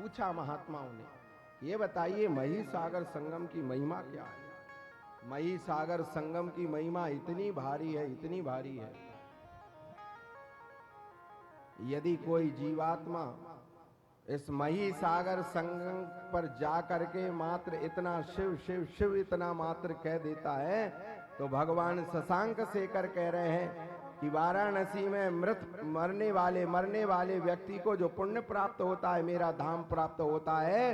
पूछा महात्माओं ने, ये बताइए मही सागर संगम की महिमा क्या है। मही सागर संगम की महिमा इतनी भारी है, इतनी भारी है, यदि कोई जीवात्मा इस मही सागर संगम पर जा करके मात्र इतना शिव शिव शिव इतना मात्र कह देता है, तो भगवान शशांक शेखर कह रहे हैं कि वाराणसी में मरने वाले व्यक्ति को जो पुण्य प्राप्त होता है, मेरा धाम प्राप्त होता है,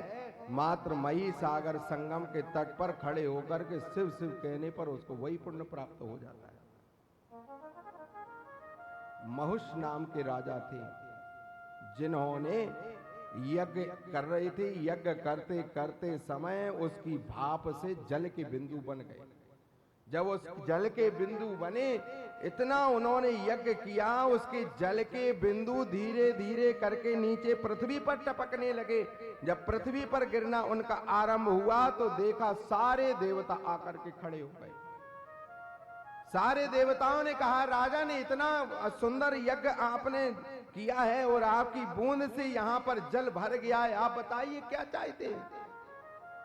मात्र मही सागर संगम के तट पर खड़े होकर के शिव शिव कहने पर उसको वही पुण्य प्राप्त हो जाता है। महुष नाम के राजा थे, जिन्होंने यज्ञ कर रहे थे। यज्ञ करते करते समय उसकी भाप से जल के बिंदु बन गए। जब उस जल के बिंदु बने, इतना उन्होंने यज्ञ किया, उसके जल के बिंदु धीरे धीरे करके नीचे पृथ्वी पर टपकने लगे। जब पृथ्वी पर गिरना उनका आरंभ हुआ तो देखा सारे देवता आकर के खड़े हो गए। सारे देवताओं ने कहा, राजा ने इतना सुंदर यज्ञ आपने किया है और आपकी बूंद से यहां पर जल भर गया है, आप बताइए क्या चाहते हैं।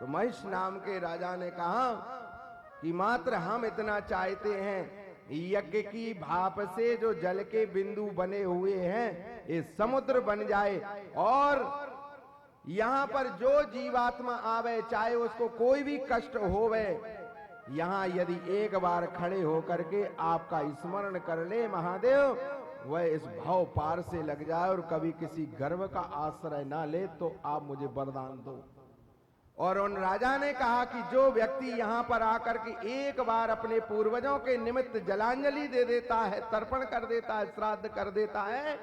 तो महिष नाम के राजा ने कहा कि मात्र हम इतना चाहते हैं, यज्ञ की भाप से जो जल के बिंदु बने हुए हैं ये समुद्र बन जाए, और यहां पर जो जीवात्मा आवे, चाहे उसको कोई भी कष्ट होवे, यहां यदि एक बार खड़े होकर के आपका स्मरण कर ले महादेव, वह इस भाव पार से लग जाए और कभी किसी गर्व का आश्रय ना ले, तो आप मुझे वरदान दो। और उन राजा ने कहा कि जो व्यक्ति यहां पर आकर के एक बार अपने पूर्वजों के निमित्त जलांजलि दे देता है, तर्पण कर देता है, श्राद्ध कर देता है,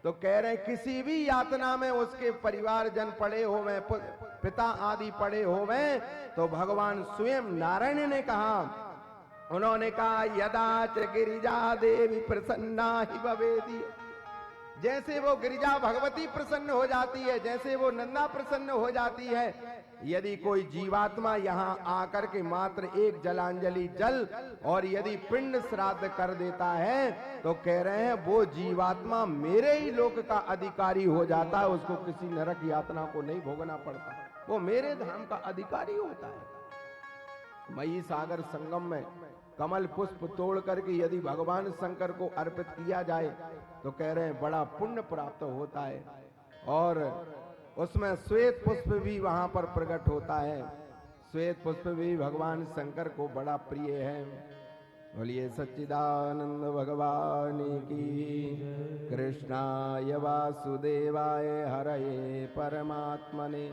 तो कह रहे किसी भी यातना में उसके परिवार जन पड़े होवे, पिता आदि पड़े होवे, तो भगवान स्वयं नारायण ने कहा, उन्होंने कहा यदा च गिरिजा देवी प्रसन्ना ही भवेदी, जैसे वो गिरिजा भगवती प्रसन्न हो जाती है, जैसे वो नंदा प्रसन्न हो जाती है, यदि कोई जीवात्मा यहाँ आकर के मात्र एक जलांजलि जल और यदि पिंड श्राद्ध कर देता है, तो कह रहे हैं वो जीवात्मा मेरे ही लोक का अधिकारी हो जाता है, उसको किसी नरक यातना को नहीं भोगना पड़ता, वो मेरे धाम का अधिकारी होता है। मही सागर संगम में कमल पुष्प तोड़ करके यदि भगवान शंकर को अर्पित किया जाए, तो कह रहे हैं बड़ा पुण्य प्राप्त होता है, और उसमें श्वेत पुष्प भी वहां पर प्रकट होता है। श्वेत पुष्प भी भगवान शंकर को बड़ा प्रिय है। बोलिए सच्चिदानंद भगवान की। कृष्णाय वासुदेवाय हरये परमात्मने